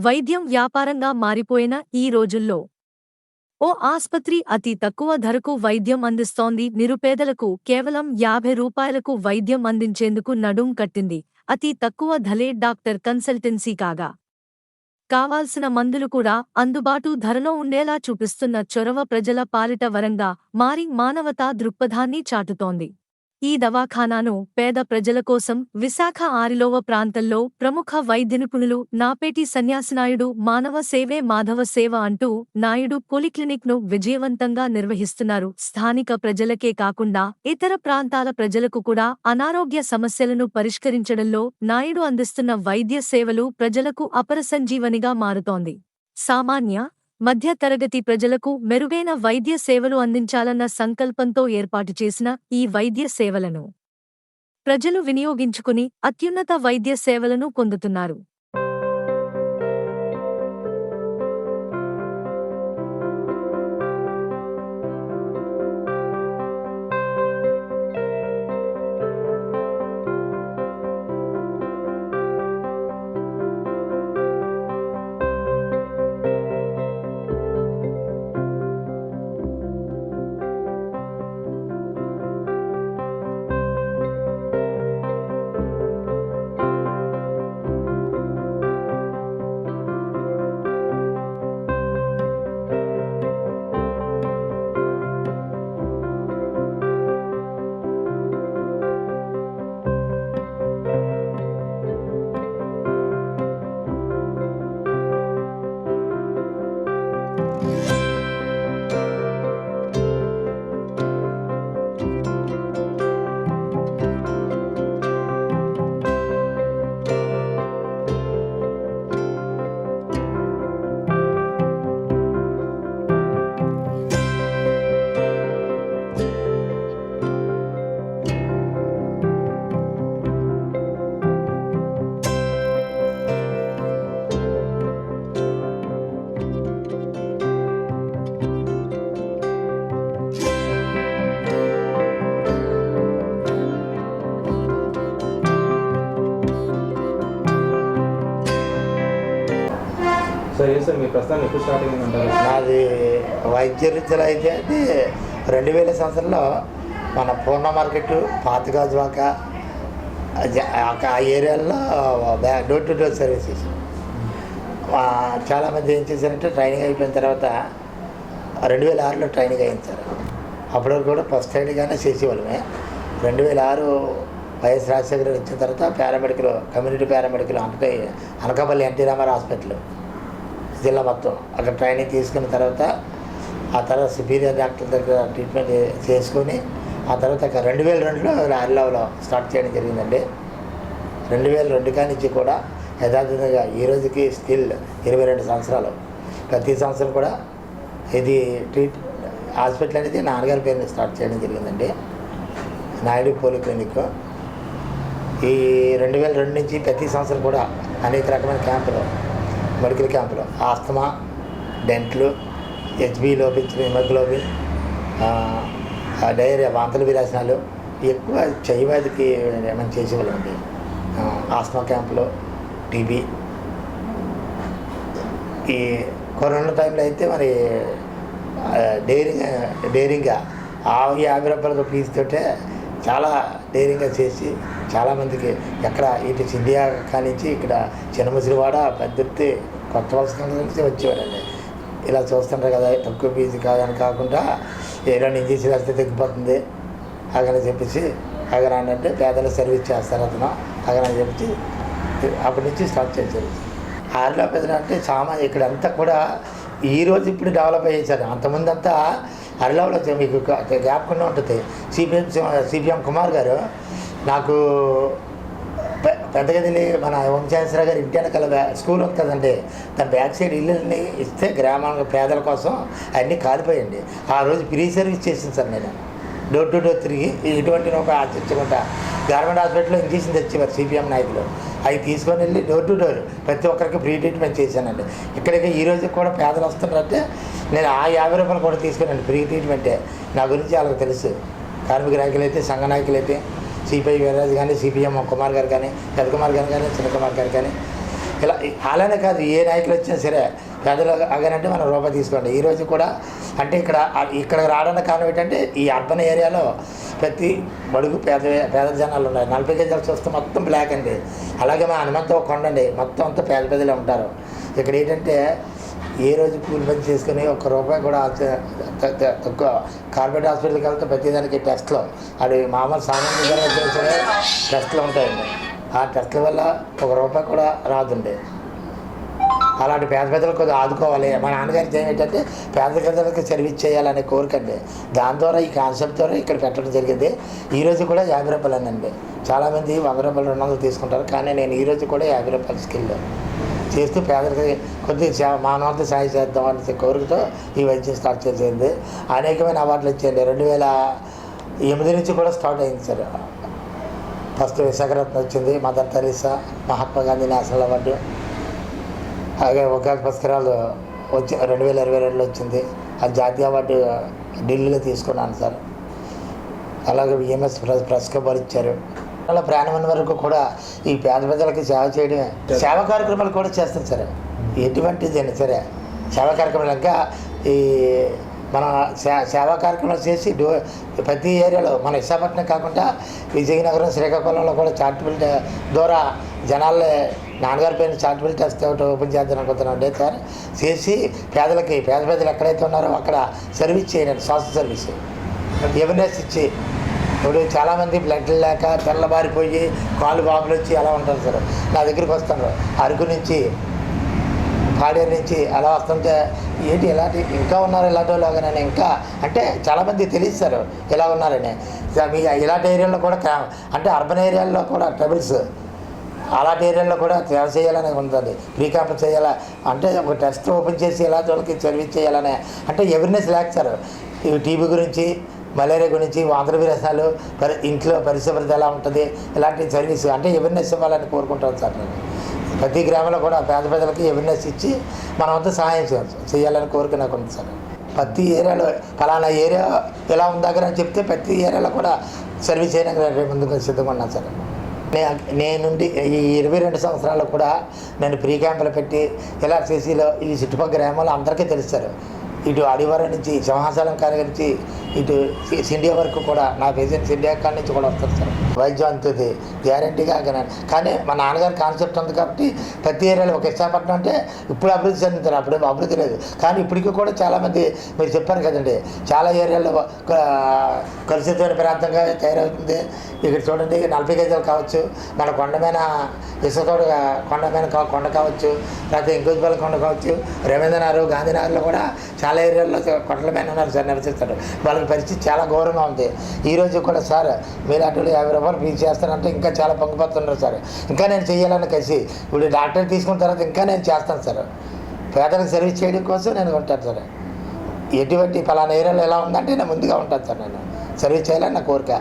వైద్యం వ్యాపారంగా మారిపోయిన ఈ రోజుల్లో ఓ ఆస్పత్రి అతి తక్కువ ధరకు వైద్యం అందిస్తోంది. నిరుపేదలకు కేవలం 50 రూపాయలకు వైద్యం అందించేందుకు నడుం కట్టింది. అతి తక్కువ ధలే డాక్టర్ కన్సల్టెన్సీ కాగా కావాల్సిన మందులు కూడా అందుబాటు ధరలో ఉండేలా చూపిస్తున్న చొరవ ప్రజల పాలిట వరంగా మారి మానవతా దృక్పథాన్ని చాటుతోంది. ఈ దవాఖానాను పేద ప్రజల కోసం విశాఖ ఆరిలోవ ప్రాంతంలో ప్రముఖ వైద్య నిపుణులు నాపేటి సన్యాసినాయుడు మానవ సేవే మాధవ సేవ అంటూ నాయుడు పోలిక్లినిక్ను విజయవంతంగా నిర్వహిస్తున్నారు. స్థానిక ప్రజలకే కాకుండా ఇతర ప్రాంతాల ప్రజలకు కూడా అనారోగ్య సమస్యలను పరిష్కరించడంలో నాయుడు అందిస్తున్న వైద్య సేవలు ప్రజలకు అపర సంజీవనిగా మారుతోంది. సామాన్య మధ్య తరగతి ప్రజలకు మెరుగైన వైద్య సేవలు అందించాలన్న సంకల్పంతో ఏర్పాటు చేసిన ఈ వైద్య సేవలను ప్రజలు వినియోగించుకుని అత్యున్నత వైద్య సేవలను పొందుతున్నారు. సార్ మీ ప్రస్తుతాన్ని ఎప్పుడు స్టార్ట్ అయిందంటారు? నాది వైద్య రీత్యలో అయితే అది 2000 సంవత్సరంలో మన పూర్ణ మార్కెట్ పాతగాజువాక ఆ ఏరియాలో డోర్ టు డోర్ సర్వీసెస్. చాలామంది ఏం చేశారంటే ట్రైనింగ్ అయిపోయిన తర్వాత 2006లో ట్రైనింగ్ అయింది సార్. అప్పటి వరకు కూడా ఫస్ట్ ఎయిడ్గానే చేసేవాళ్ళమే. 2006 వైఎస్ రాజశేఖర గారు వచ్చిన తర్వాత paramedical community paramedical Anakapalli NT Ramarao hospital జిల్లా మొత్తం అక్కడ ట్రైనింగ్ తీసుకున్న తర్వాత ఆ తర్వాత సుపీరియర్ డాక్టర్ దగ్గర ట్రీట్మెంట్ చేసుకొని ఆ తర్వాత 2002లో ఆరిలోవలో స్టార్ట్ చేయడం జరిగిందండి. 2002 కానించి కూడా యథాతథంగా ఈ రోజుకి స్టిల్ 22 సంవత్సరాలు ప్రతి సంవత్సరం కూడా ఇది హాస్పిటల్ అనేది నాన్నగారి పేరుని స్టార్ట్ చేయడం జరిగిందండి, నాయుడు పోలిక్లినిక్. ఈ 2002 నుంచి ప్రతి సంవత్సరం కూడా అనేక రకమైన క్యాంపులు, మెడికల్ క్యాంపులు, ఆస్తమా, డెంట్లు, హెచ్బి లోపించిన హిమోగ్లోబిన్, డయేరియా, వాంతుల విరాసనాలు ఎక్కువ చైవాదికి మనం చేసేవాళ్ళండి. ఆస్తమా క్యాంపులు, టీబీ. ఈ కరోనా టైంలో అయితే మరి డేరింగ్గా 50 రూపాయల ఫీజుతోటే చాలా డేరింగ్గా చేసి చాలామందికి ఎక్కడ ఇటు ఇండియా కానించి ఇక్కడ చిన్నముసిరివాడ పెద్దెత్తి కొత్త వలస నుంచి వచ్చేవారండి. ఇలా చూస్తుంటారు కదా, తక్కువ ఫీజు కాదని కాకుండా ఏదైనా ఇంజక్షన్ వేస్తే తగ్గిపోతుంది అగని చెప్పేసి అగనంటే పేదల సర్వీస్ చేస్తారు అతను అగనని చెప్పి అప్పటి నుంచి స్టార్ట్ చేశారు. ఆరిలో పెద్దలు అంటే సామాన్య ఇక్కడంతా కూడా ఈరోజు ఇప్పుడు డెవలప్ అయ్యేసారు. అంతకుముందంతా అరిలోవలో మీకు జ్ఞాపకంగా ఉంటుంది. సిపిఎం కుమార్ గారు నాకు పెద్దగదిలి మన వంశాశ్వర గారి ఇంటి వెనకాల స్కూల్ ఉంది కదండి, దాని బ్యాక్ సైడ్ ఇల్లుని ఇస్తే గ్రామాల పేదల కోసం అన్నీ కాలిపోయండి. ఆ రోజు ఫ్రీ సర్వీస్ చేసింది సార్. నేను డోర్ టు డోర్ తిరిగి ఇటువంటి ఒక ఆచరించకుండా గవర్నమెంట్ హాస్పిటల్లో ఇంజక్షన్ తెచ్చేవారు సిపిఎం నాయకులు. అవి తీసుకొని వెళ్ళి డోర్ టు డోర్ ప్రతి ఒక్కరికి ఫ్రీ ట్రీట్మెంట్ చేశానండి. ఇక్కడికి ఈ రోజు కూడా పేదలు వస్తున్నారంటే నేను ఆ 50 రూపాయలు కూడా తీసుకున్నాను ఫ్రీ ట్రీట్మెంటే. నా గురించి వాళ్ళకి తెలుసు. కార్మిక నాయకులు అయితే, సంఘ నాయకులు అయితే, సిపిఐ వీరరాజు కానీ, సిపిఎం కుమార్ గారు కానీ, పెద్ద కుమార్ గారు కానీ, చిన్న కుమార్ గారు కానీ ఇలా అలానే కాదు, ఏ నాయకులు వచ్చినా సరే పేదలు అగానంటే మనం రూపాయి తీసుకోండి. ఈరోజు కూడా అంటే ఇక్కడ రావడానికి కారణం ఏంటంటే ఈ అర్బన్ ఏరియాలో ప్రతి బడుగు పేద జనాలు ఉన్నారు. 40 గజాలు చూస్తే మొత్తం బ్లాక్ అండి. అలాగే మా హనుమంతో కొండ అండి, మొత్తం అంతా పేద పెద్దలే ఉంటారు. ఇక్కడ ఏంటంటే ఏ రోజు కూలి పని చేసుకుని ఒక్క రూపాయి కూడా తక్కువ. కార్పొరేట్ హాస్పిటల్కి వెళ్తే ప్రతిదానికి టెస్ట్లో అది మామూలు సామాన్యంగా చేసే టెస్ట్లు ఉంటాయండి. ఆ టెస్ట్ల వల్ల ₹1 కూడా రాదండి. అలాంటి పేద పెద్దలు కొద్దిగా ఆదుకోవాలి. మా నాన్నగారికి ఏమిటంటే పేద పెద్దలకు సర్వీస్ చేయాలనే కోరికండి. దాని ద్వారా ఈ కాన్సెప్ట్ ద్వారా ఇక్కడ పెట్టడం జరిగింది. ఈరోజు కూడా ₹50 అండి. చాలామంది ₹100 200 తీసుకుంటారు, కానీ నేను ఈరోజు కూడా ₹50 స్కిల్ చేస్తూ పేదలకి కొద్దిగా మానవత సాయం చేద్దాం అనే కోరికతో ఈ వైద్యం స్టార్ట్ చేసింది. అనేకమైన అవార్డులు వచ్చాయండి. 2008 నుంచి కూడా స్టార్ట్ అయింది సార్. ఫస్ట్ విశాఖరత్న వచ్చింది, mother Teresa, Mahatma Gandhi national award, అలాగే ఒకే పురస్కారాలు వచ్చి 2022లో వచ్చింది. ఆ జాతీయ అవార్డు ఢిల్లీలో తీసుకున్నాను సార్. అలాగే విఎంఎస్ ప్రెస్ క్లబ్ ఇచ్చారు. అలా ప్రాణమైన వరకు కూడా ఈ పేద ప్రజలకి సేవ చేయడమే. సేవా కార్యక్రమాలు కూడా చేస్తాం సార్. ఎటువంటిదైనా సరే సేవా కార్యక్రమాలు ఇంకా ఈ మన సేవా కార్యక్రమాలు చేసి ప్రతి ఏరియాలో మన విశాఖపట్నం కాకుండా విజయనగరం, శ్రీకాకుళంలో కూడా చారిటబుల్ ద్వారా జనాల్లో నాన్నగారి పైన చారిటబుల్ ట్రస్ట్ ఒకటి ఓపెన్ చేద్దాం అనుకుంటున్నాం సార్. చేసి పేద ప్రజలు ఎక్కడైతే ఉన్నారో అక్కడ సర్వీస్ చేయండి, సోషల్ సర్వీస్ అవేర్నెస్ ఇచ్చి. ఇప్పుడు చాలామంది బ్లడ్లు లేక తెల్లబారిపోయి కాళ్ళు బాబులు వచ్చి అలా ఉంటారు సార్. నా దగ్గరికి వస్తారు అరకు నుంచి, పాడేరు నుంచి అలా వస్తుంటే ఏంటి ఇలాంటి ఇంకా ఉన్నారు ఇలాంటి వాళ్ళు కానీ ఇంకా అంటే చాలామంది తెలియదు సార్ ఇలా ఉన్నారని. మీ ఇలాంటి ఏరియాలో కూడా అంటే అర్బన్ ఏరియాల్లో కూడా ట్రబుల్స్ అలాంటి ఏరియాలో కూడా సేవ చేయాలని ఉంటుంది. ఫ్రీ క్యాంప్ చేయాలా అంటే ఒక టెస్ట్ ఓపెన్ చేసి ఇలాంటి వాళ్ళకి సర్వీస్ చేయాలనే అంటే అవేర్నెస్ లేక సార్. ఈ టీబీ గురించి, మలేరియా గురించి, వాంతుల విరేసాలు, ఇంట్లో పరిశుభ్రత ఎలా ఉంటుంది, ఇలాంటి సర్వీస్ అంటే అవేర్నెస్ ఇవ్వాలని కోరుకుంటాను సార్. నేను ప్రతి గ్రామంలో కూడా పేద ప్రజలకి అవేర్నెస్ ఇచ్చి మనం అంతా సహాయం చేయాలని కోరిక నాకు ఉంది సార్. ప్రతి ఏరియాలో ఫలానా ఏరియా ఎలా ఉందాకని చెప్తే ప్రతి ఏరియాలో కూడా సర్వీస్ చేయడానికి ముందుకు సిద్ధంగా ఉన్నాను సార్. నేనుండి ఈ 22 సంవత్సరాలు కూడా నేను ప్రీ క్యాంపులు పెట్టి ఇలా చేసిలో ఈ చుట్టుపక్కల గ్రామాల్లో అందరికీ తెలుస్తారు. ఇటు అడివరం నుంచి, సింహాచలం కాడ నుంచి ఇటు సిండియా వరకు కూడా నా పేషెంట్ సిండియా కాడ నుంచి కూడా వస్తారు సార్. వైద్యం అంతుంది గ్యారంటీగా. కానీ మా నాన్నగారి కాన్సెప్ట్ ఉంది కాబట్టి ప్రతి ఏరియాలో ఒక విశాఖపట్నం అంటే ఇప్పుడు అభివృద్ధి చెందుతారు, అప్పుడు అభివృద్ధి లేదు. కానీ ఇప్పటికీ కూడా చాలామంది మీరు చెప్పారు కదండి, చాలా ఏరియాల్లో కలుషితమైన ప్రాంతంగా తయారవుతుంది. ఇక్కడ చూడండి 40 గజాలు కావచ్చు, మన కొండమైన ఇసుకతోడు కొండమైన కొండ కావచ్చు, లేకపోతే ఇంకోజుపాల కొండ కావచ్చు, రవీంద్రనగర్, గాంధీనగర్లో కూడా చాలా ఏరియాల్లో కొండల మీద ఉన్నారు సార్ నివసిస్తారు. వాళ్ళకి పరిస్థితి చాలా ఘోరంగా ఉంది. ఈరోజు కూడా సార్ మీరు అటు ₹50 ఫీజు చేస్తానంటే ఇంకా చాలా పొంగిపోతున్నారు సార్. ఇంకా నేను చేయాలని కలిసి ఇప్పుడు డాక్టర్ తీసుకున్న తర్వాత ఇంకా నేను చేస్తాను సార్. పేదలకు సర్వీస్ చేయడం కోసం నేను ఉంటాను సార్. ఎటువంటి ఫలానా ఏరియాలో ఎలా ఉందంటే నేను ముందుగా ఉంటాను సార్. నేను సర్వీస్ చేయాలని నా కోరిక.